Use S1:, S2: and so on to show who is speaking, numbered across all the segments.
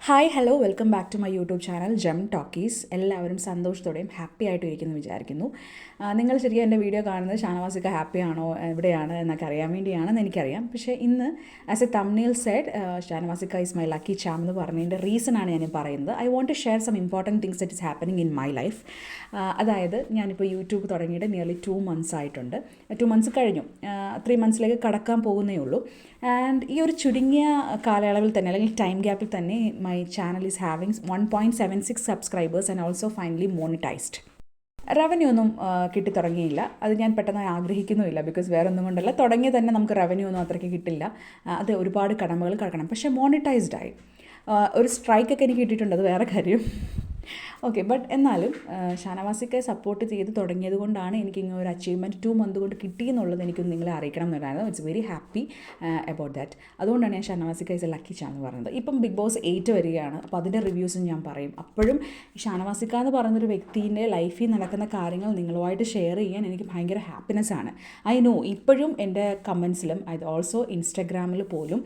S1: Hi hello welcome back to my YouTube channel ജം talkies. എല്ലാവരും സന്തോഷത്തോടെയും ഹാപ്പി ആയിട്ട് ഇരിക്കുന്നു വിചാരിക്കുന്നു. നിങ്ങൾ ശരിക്കും എൻ്റെ വീഡിയോ കാണുന്നത് ഷാനവാസിക്ക ഹാപ്പിയാണോ എവിടെയാണ് എന്നൊക്കെ അറിയാൻ വേണ്ടിയാണെന്ന് എനിക്കറിയാം. പക്ഷേ ഇന്ന് ആസ് എ തംബ്നെയിൽ സെഡ് ഷാനവാസിക്ക ഈസ് മൈ ലക്കി ചാം എന്ന് പറഞ്ഞതിൻ്റെ റീസണാണ് ഞാൻ പറയുന്നത്. I want to share some important things that is happening in my life. അതായത് ഞാനിപ്പോൾ യൂട്യൂബ് തുടങ്ങിയിട്ട് നിയർലി 2 months ആയിട്ടുണ്ട്. 2 months കഴിഞ്ഞു, 3 monthsലേക്ക് കടക്കാൻ പോകുന്നേ ഉള്ളൂ. ആൻഡ് ഈ ഒരു ചുരുങ്ങിയ കാലയളവിൽ തന്നെ അല്ലെങ്കിൽ ടൈം ഗ്യാപ്പിൽ തന്നെ my channel is having 1.76 subscribers and also finally monetised. Revenue ഒന്നും കിട്ടിത്തുടങ്ങിയില്ല. അത് ഞാൻ പെട്ടെന്ന് ആഗ്രഹിക്കുന്നുമില്ല, ബിക്കോസ് വേറെ ഒന്നും കൊണ്ടല്ല, തുടങ്ങിയ തന്നെ നമുക്ക് റവന്യൂ ഒന്നും അത്രയ്ക്ക് കിട്ടില്ല. അത് ഒരുപാട് കടമകൾ കിടക്കണം. പക്ഷേ മോണിറ്റൈസ്ഡ് ആയി. ഒരു സ്ട്രൈക്കൊക്കെ എനിക്ക് കിട്ടിയിട്ടുണ്ട്, അത് വേറെ കാര്യം. ഓക്കെ, ബട്ട് എന്നാലും ഷാനവാസിക്കെ സപ്പോർട്ട് ചെയ്ത് തുടങ്ങിയത് കൊണ്ടാണ് എനിക്ക് ഇങ്ങനെ ഒരു അച്ചീവ്മെൻറ്റ് 2 months കൊണ്ട് കിട്ടിയെന്നുള്ളത് എനിക്കൊന്ന് നിങ്ങളെ അറിയിക്കണം എന്നുണ്ടായിരുന്നു. It's very happy about that. അതുകൊണ്ടാണ് ഞാൻ ഷാനവാസിക്ക ഈസ് എ ലക്കി ചാം എന്ന് പറയുന്നത്. ഇപ്പം ബിഗ് ബോസ് 8 വരികയാണ്, അപ്പോൾ അതിൻ്റെ റിവ്യൂസും ഞാൻ പറയും. അപ്പോഴും ഷാനവാസിക്ക എന്ന് പറയുന്നൊരു വ്യക്തിൻ്റെ ലൈഫിൽ നടക്കുന്ന കാര്യങ്ങൾ നിങ്ങളുമായിട്ട് ഷെയർ ചെയ്യാൻ എനിക്ക് ഭയങ്കര ഹാപ്പിനെസ് ആണ്. ഐ നോ ഇപ്പോഴും എൻ്റെ കമൻസിലും അത് ഓൾസോ ഇൻസ്റ്റഗ്രാമിൽ പോലും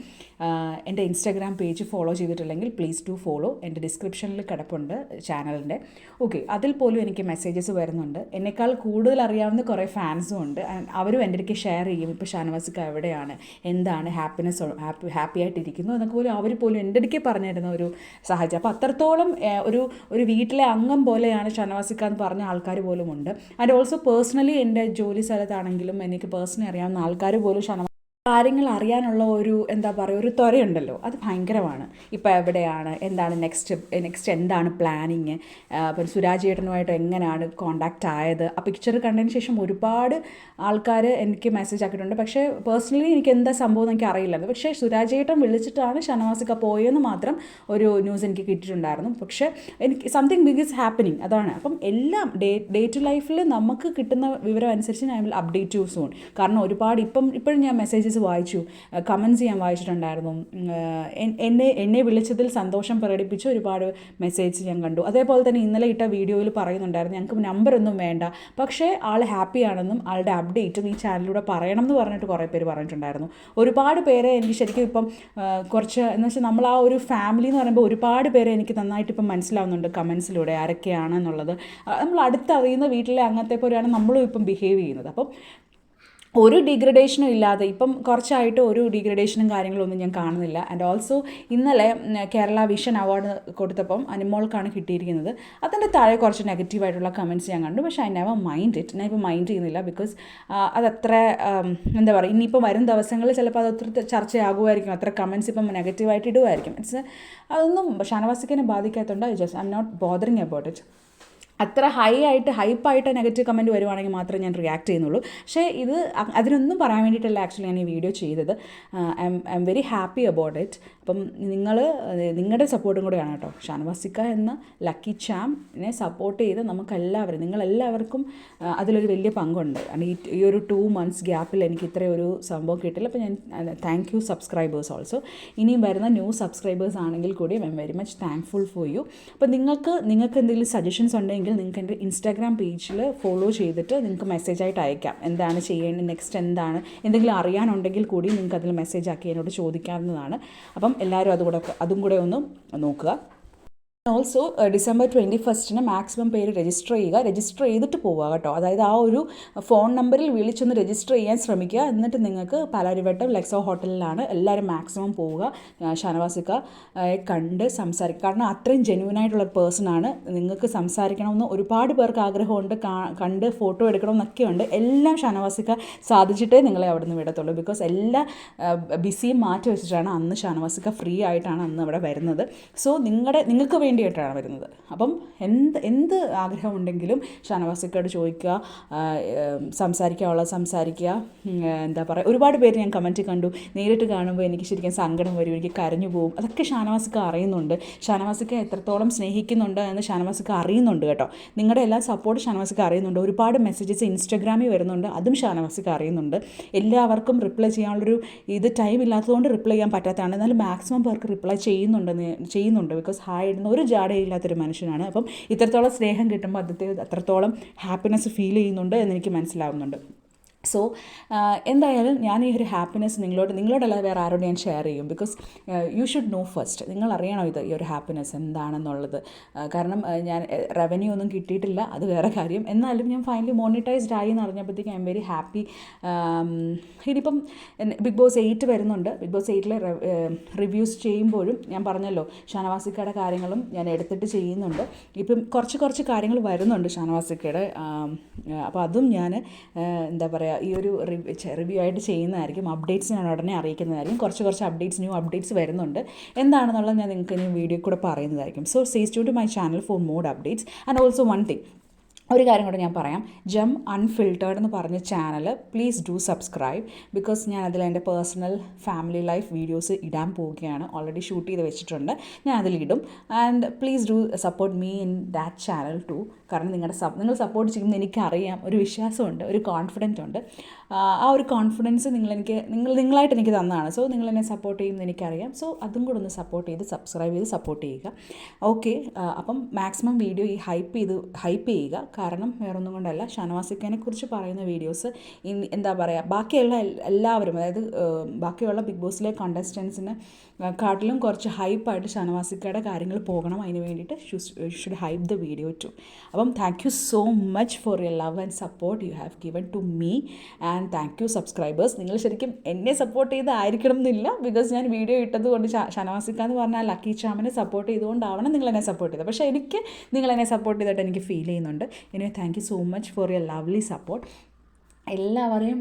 S1: എൻ്റെ ഇൻസ്റ്റഗ്രാം പേജ് ഫോളോ ചെയ്തിട്ടില്ലെങ്കിൽ പ്ലീസ് ടു ഫോളോ. എൻ്റെ ഡിസ്ക്രിപ്ഷനിൽ കിടപ്പുണ്ട് ചാനലിൻ്റെ. ഓക്കെ, അതിൽ പോലും എനിക്ക് മെസ്സേജസ് വരുന്നുണ്ട്. എന്നെക്കാൾ കൂടുതൽ അറിയാവുന്ന കുറേ ഫാൻസും ഉണ്ട്. അവരും എൻ്റെ അടുക്ക് ഷെയർ ചെയ്യും, ഇപ്പോൾ ഷാനവാസിക്ക എവിടെയാണ്, എന്താണ് ഹാപ്പിനെസ്, ഹാപ്പി ആയിട്ടിരിക്കുന്നു എന്നൊക്കെ പോലും അവർ പോലും എൻ്റെ അടുക്ക് പറഞ്ഞു തരുന്ന ഒരു സാഹചര്യം. അപ്പോൾ അത്രത്തോളം ഒരു വീട്ടിലെ അംഗം പോലെയാണ് ഷാനവാസിക്ക എന്ന് പറഞ്ഞ ആൾക്കാർ പോലും ഉണ്ട്. ആൻഡ് ഓൾസോ പേഴ്സണലി എൻ്റെ ജോലി സ്ഥലത്താണെങ്കിലും എനിക്ക് പേഴ്സണലി അറിയാവുന്ന ആൾക്കാർ പോലും കാര്യങ്ങൾ അറിയാനുള്ള എന്താ പറയുക, ഒരു ത്വരയുണ്ടല്ലോ, അത് ഭയങ്കരമാണ്. ഇപ്പോൾ എവിടെയാണ്, എന്താണ് നെക്സ്റ്റ് എന്താണ് പ്ലാനിങ്, അപ്പം സുരാജ് ഏട്ടനുമായിട്ട് എങ്ങനെയാണ് കോണ്ടാക്റ്റ് ആയത്. ആ പിക്ചർ കണ്ടതിന് ശേഷം ഒരുപാട് ആൾക്കാർ എനിക്ക് മെസ്സേജ് ആക്കിയിട്ടുണ്ട്. പക്ഷേ പേഴ്സണലി എനിക്ക് എന്താ സംഭവം എനിക്ക് അറിയില്ലായിരുന്നു. പക്ഷേ സുരാജ് ഏട്ടൻ വിളിച്ചിട്ടാണ് ഷാനവാസിക്ക പോയെന്ന് മാത്രം ഒരു ന്യൂസ് എനിക്ക് കിട്ടിയിട്ടുണ്ടായിരുന്നു. പക്ഷേ എനിക്ക് സംതിങ് ബിഗ് ഈസ് ഹാപ്പനിങ്, അതാണ്. അപ്പം എല്ലാം ഡേ ടു ലൈഫിൽ നമുക്ക് കിട്ടുന്ന വിവരം അനുസരിച്ച് ഞാൻ വിൽ അപ്ഡേറ്റ് യു സൂൺ. കാരണം ഒരുപാട് ഇപ്പോഴും ഞാൻ മെസ്സേജസ് വായിച്ചു, കമൻസ് ഞാൻ വായിച്ചിട്ടുണ്ടായിരുന്നു. എന്നെ വിളിച്ചതിൽ സന്തോഷം പ്രകടിപ്പിച്ച് ഒരുപാട് മെസ്സേജ് ഞാൻ കണ്ടു. അതേപോലെ തന്നെ ഇന്നലെ ഇട്ട വീഡിയോയിൽ പറയുന്നുണ്ടായിരുന്നു ഞങ്ങൾക്ക് നമ്പറൊന്നും വേണ്ട, പക്ഷേ ആൾ ഹാപ്പിയാണെന്നും ആളുടെ അപ്ഡേറ്റും ഈ ചാനലിലൂടെ പറയണം എന്ന് പറഞ്ഞിട്ട് കുറേ പേര് പറഞ്ഞിട്ടുണ്ടായിരുന്നു. ഒരുപാട് പേരെ എനിക്ക് ശരിക്കും ഇപ്പം കുറച്ച് എന്ന് വെച്ചാൽ നമ്മൾ ആ ഒരു ഫാമിലി എന്ന് പറയുമ്പോൾ ഒരുപാട് പേരെ എനിക്ക് നന്നായിട്ട് ഇപ്പം മനസ്സിലാവുന്നുണ്ട് കമൻസിലൂടെ ആരൊക്കെയാണെന്നുള്ളത്. നമ്മൾ അടുത്തറിയുന്ന വീട്ടിലെ അംഗത്തെ പോലെയാണ് നമ്മളും ഇപ്പം ബിഹേവ് ചെയ്യുന്നത്. അപ്പം ഒരു ഡിഗ്രഡേഷനും ഇല്ലാതെ ഇപ്പം കുറച്ചായിട്ട് ഒരു ഡിഗ്രഡേഷനും കാര്യങ്ങളൊന്നും ഞാൻ കാണുന്നില്ല. ആൻഡ് ഓൾസോ ഇന്നലെ കേരള വിഷൻ അവാർഡ് കൊടുത്തപ്പം അനിമോൾക്കാണ് കിട്ടിയിരിക്കുന്നത്. അതിൻ്റെ താഴെ കുറച്ച് നെഗറ്റീവായിട്ടുള്ള കമൻറ്റ്സ് ഞാൻ കണ്ടു. പക്ഷേ ഐ നെവർ മൈൻഡ് ഇറ്റ്. ഞാൻ ഇപ്പോൾ മൈൻഡ് ചെയ്യുന്നില്ല, ബിക്കോസ് അതത്ര എന്താ പറയുക, ഇനിയിപ്പോൾ വരും ദിവസങ്ങളിൽ ചിലപ്പോൾ അതൊത്തിരി ചർച്ചയാകുമായിരിക്കും. അത്ര കമൻറ്റ്സ് ഇപ്പം നെഗറ്റീവായിട്ട് ഇടുമായിരിക്കും. അതൊന്നും ഷാനവാസിക്കനെ ബാധിക്കാത്തതുകൊണ്ട് I'm not bothering about it. അത്ര ഹൈപ്പായിട്ട് നെഗറ്റീവ് കമൻറ്റ് വരുവാണെങ്കിൽ മാത്രമേ ഞാൻ റിയാക്ട് ചെയ്യുന്നുള്ളൂ. പക്ഷേ അതിനൊന്നും പറയാൻ വേണ്ടിയിട്ടല്ല ആക്ച്വലി ഞാൻ ഈ വീഡിയോ ചെയ്തത്. I am very happy about it. അപ്പം നിങ്ങളുടെ സപ്പോർട്ടും കൂടെയാണ് കേട്ടോ. ഷാനവാസിക്ക എന്ന ലക്കി ചാമിനെ സപ്പോർട്ട് ചെയ്ത് നമുക്കെല്ലാവരും, നിങ്ങളെല്ലാവർക്കും അതിലൊരു വലിയ പങ്കുണ്ട്. ഈ ഒരു 2 months ഗ്യാപ്പിൽ എനിക്ക് ഇത്രയും ഒരു സംഭവം കിട്ടില്ല. അപ്പോൾ ഞാൻ താങ്ക് യു സബ്സ്ക്രൈബേഴ്സ് ഓൾസോ. ഇനിയും വരുന്ന ന്യൂ സബ്സ്ക്രൈബേഴ്സ് ആണെങ്കിൽ കൂടി I am very much thankful for you. അപ്പോൾ നിങ്ങൾക്ക് എന്തെങ്കിലും സജഷൻസ് ഉണ്ടെങ്കിൽ നിങ്ങൾക്ക് എൻ്റെ ഇൻസ്റ്റാഗ്രാം പേജിൽ ഫോളോ ചെയ്തിട്ട് നിങ്ങൾക്ക് മെസ്സേജായിട്ട് അയക്കാം. എന്താണ് ചെയ്യേണ്ടത്, നെക്സ്റ്റ് എന്താണ്, എന്തെങ്കിലും അറിയാനുണ്ടെങ്കിൽ കൂടി നിങ്ങൾക്ക് അതിൽ മെസ്സേജ് ആക്കി എന്നോട് ചോദിക്കാവുന്നതാണ്. അപ്പം എല്ലാവരും അതും കൂടെ ഒന്ന് നോക്കുക. ഓൾസോ ഡിസംബർ 21 മാക്സിമം പേര് രജിസ്റ്റർ ചെയ്തിട്ട് പോവുക കേട്ടോ. അതായത് ആ ഒരു ഫോൺ നമ്പറിൽ വിളിച്ചൊന്ന് രജിസ്റ്റർ ചെയ്യാൻ ശ്രമിക്കുക. എന്നിട്ട് നിങ്ങൾക്ക് പാലാരിവട്ടം ലെക്സോ ഹോട്ടലിലാണ് എല്ലാവരും മാക്സിമം പോവുക. ഷാനവാസിക്കയെ കണ്ട് സംസാരിക്കുക. കാരണം അത്രയും ജെന്യുവനായിട്ടുള്ള പേഴ്സണാണ്. നിങ്ങൾക്ക് സംസാരിക്കണമെന്ന് ഒരുപാട് പേർക്ക് ആഗ്രഹമുണ്ട്, കണ്ട് ഫോട്ടോ എടുക്കണമെന്നൊക്കെ ഉണ്ട്. എല്ലാം ഷാനവാസിക്ക സാധിച്ചിട്ടേ നിങ്ങളെ അവിടെ നിന്ന് വിടത്തുള്ളൂ. ബിക്കോസ് എല്ലാ ബിസിയും മാറ്റി വെച്ചിട്ടാണ് അന്ന് ഷാനവാസിക്ക ഫ്രീ ആയിട്ടാണ് അന്ന് അവിടെ വരുന്നത്. സോ നിങ്ങൾക്ക് വേണ്ടിയിട്ടാണ് വരുന്നത്. അപ്പം എന്ത് ആഗ്രഹമുണ്ടെങ്കിലും ഷാനവാസിക്കയോട് ചോദിക്കുക, സംസാരിക്കുക. എന്താ പറയുക, ഒരുപാട് പേര് ഞാൻ കമൻറ്റ് കണ്ടു, നേരിട്ട് കാണുമ്പോൾ എനിക്ക് ശരിക്കും സങ്കടം വരും, എനിക്ക് കരഞ്ഞു പോകും. അതൊക്കെ ഷാനവാസിക്ക അറിയുന്നുണ്ട്. ഷാനവാസിക്ക എത്രത്തോളം സ്നേഹിക്കുന്നുണ്ട് എന്ന് ഷാനവാസിക്ക അറിയുന്നുണ്ട് കേട്ടോ. നിങ്ങളുടെ എല്ലാ സപ്പോർട്ട് ഷാനവാസിക്ക അറിയുന്നുണ്ട്. ഒരുപാട് മെസ്സേജസ് ഇൻസ്റ്റഗ്രാമിൽ വരുന്നുണ്ട്, അതും ഷാനവാസിക്ക അറിയുന്നുണ്ട്. എല്ലാവർക്കും റിപ്ലൈ ചെയ്യാനുള്ളൊരു ടൈം ഇല്ലാത്തതുകൊണ്ട് റിപ്ലൈ ചെയ്യാൻ പറ്റാത്തതാണ്. എന്നാലും മാക്സിമം പേർക്ക് റിപ്ലൈ ചെയ്യുന്നുണ്ട്. ബിക്കോസ് ഹായ് ഇടുന്ന ഒരു ജാടയില്ലാത്തൊരു മനുഷ്യനാണ്. അപ്പം ഇത്രത്തോളം സ്നേഹം കിട്ടുമ്പോൾ അത്രത്തോളം ഹാപ്പിനെസ് ഫീൽ ചെയ്യുന്നുണ്ട് എന്നെനിക്ക് മനസ്സിലാവുന്നുണ്ട്. സോ എന്തായാലും ഞാൻ ഈ ഒരു ഹാപ്പിനെസ് നിങ്ങളോടല്ലാതെ വേറെ ആരോട് ഞാൻ ഷെയർ ചെയ്യും. Because you should know first. നിങ്ങൾ അറിയണം ഈ ഒരു ഹാപ്പിനെസ് എന്താണെന്നുള്ളത്. കാരണം ഞാൻ റവന്യൂ ഒന്നും കിട്ടിയിട്ടില്ല, അത് വേറെ കാര്യം. എന്നാലും ഞാൻ ഫൈനലി മോണിറ്റൈസ്ഡ് ആയി എന്ന് അറിഞ്ഞപ്പോഴത്തേക്കും ഐ എം വെരി ഹാപ്പി. ഇനിയിപ്പം ബിഗ് ബോസ് 8 വരുന്നുണ്ട്. ബിഗ് ബോസ് 8 റിവ്യൂസ് ചെയ്യുമ്പോഴും ഞാൻ പറഞ്ഞല്ലോ, ഷാനവാസിക്കയുടെ കാര്യങ്ങളും ഞാൻ എടുത്തിട്ട് ചെയ്യുന്നുണ്ട്. ഇപ്പം കുറച്ച് കാര്യങ്ങൾ വരുന്നുണ്ട് ഷാനവാസിക്കയുടെ. അപ്പോൾ അതും ഞാൻ എന്താ പറയുക, ഈ ഒരു റിവ്യൂ ആയിട്ട് ചെയ്യുന്നതായിരിക്കും. അപ്ഡേറ്റ്സ് ഞാൻ ഉടനെ അറിയിക്കുന്നതായിരിക്കും. കുറച്ച് അപ്ഡേറ്റ്സ്, ന്യൂ അപ്ഡേറ്റ്സ് വരുന്നുണ്ട്. എന്താണെന്നുള്ളത് ഞാൻ നിങ്ങൾക്ക് ഇനി വീഡിയോ കൂടെ പറയുന്നതായിരിക്കും. So stay tuned to my channel for more updates. And also one thing, ഒരു കാര്യം കൂടെ ഞാൻ പറയാം. ജം അൺഫിൽറ്റേർഡ് എന്ന് പറഞ്ഞ channel please do subscribe. Because ഞാൻ അതിൽ എൻ്റെ പേഴ്സണൽ ഫാമിലി ലൈഫ് വീഡിയോസ് ഇടാൻ പോവുകയാണ്. ഓൾറെഡി ഷൂട്ട് ചെയ്ത് വെച്ചിട്ടുണ്ട്, ഞാൻ അതിലിടും. And please do support me in that channel too. കാരണം നിങ്ങൾ സപ്പോർട്ട് ചെയ്യുമ്പോൾ എനിക്കറിയാം, ഒരു വിശ്വാസമുണ്ട്, ഒരു കോൺഫിഡൻറ്റ് ഉണ്ട്. ആ ഒരു കോൺഫിഡൻസ് നിങ്ങളായിട്ട് എനിക്ക് തന്നതാണ്. സോ നിങ്ങൾ എന്നെ സപ്പോർട്ട് ചെയ്യുമെന്ന് എനിക്കറിയാം. സോ അതും കൂടെ ഒന്ന് സബ്സ്ക്രൈബ് ചെയ്ത് സപ്പോർട്ട് ചെയ്യുക. ഓക്കെ, അപ്പം മാക്സിമം വീഡിയോ ഹൈപ്പ് ചെയ്യുക. കാരണം വേറൊന്നും കൊണ്ടല്ല, ഷാനവാസിക്കനെ കുറിച്ച് പറയുന്ന വീഡിയോസ് എന്താ പറയുക, ബാക്കിയുള്ള എല്ലാവരും, അതായത് ബാക്കിയുള്ള ബിഗ് ബോസിലെ കണ്ടസ്റ്റൻസിന് കാട്ടിലും കുറച്ച് ഹൈപ്പായിട്ട് ഷാനവാസിക്കയുടെ കാര്യങ്ങൾ പോകണം. അതിന് വേണ്ടിയിട്ട് should hype the video too. അപ്പം thank you so much for your love and support you have given to me. And thank you subscribers. നിങ്ങൾ ശരിക്കും എന്നെ സപ്പോർട്ട് ചെയ്തായിരിക്കണം എന്നില്ല. ബിക്കോസ് ഞാൻ വീഡിയോ ഇട്ടത് കൊണ്ട് ഷാനവാസിക്ക എന്ന് പറഞ്ഞാൽ ലക്കി ചാമിനെ സപ്പോർട്ട് ചെയ്തുകൊണ്ടാവണം നിങ്ങളെന്നെ സപ്പോർട്ട് ചെയ്തത്. പക്ഷേ എനിക്ക് നിങ്ങളെന്നെ സപ്പോർട്ട് ചെയ്തിട്ട് എനിക്ക് ഫീൽ ചെയ്യുന്നുണ്ട്. Anyway thank you so much for your lovely support. എല്ലാവരെയും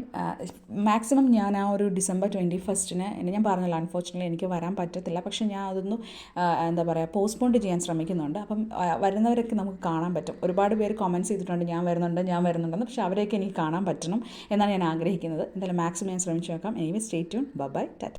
S1: മാക്സിമം ഞാൻ ആ ഒരു ഡിസംബർ 21 ഞാൻ പറഞ്ഞല്ലോ, അൺഫോർച്യുനേറ്റ്ലി എനിക്ക് വരാൻ പറ്റത്തില്ല. പക്ഷേ ഞാൻ അതൊന്ന് എന്താ പറയുക, പോസ്റ്റ്പോണ്ട് ചെയ്യാൻ ശ്രമിക്കുന്നുണ്ട്. അപ്പം വരുന്നവരൊക്കെ നമുക്ക് കാണാൻ പറ്റും. ഒരുപാട് പേര് കമൻറ്റ്സ് ചെയ്തിട്ടുണ്ട് ഞാൻ വരുന്നുണ്ടെന്ന്. പക്ഷേ അവരെയൊക്കെ എനിക്ക് കാണാൻ പറ്റണം എന്നാണ് ഞാൻ ആഗ്രഹിക്കുന്നത്. എന്തായാലും മാക്സിമം ഞാൻ ശ്രമിച്ചു നോക്കാം. Anyway stay tune. Bye. Tata.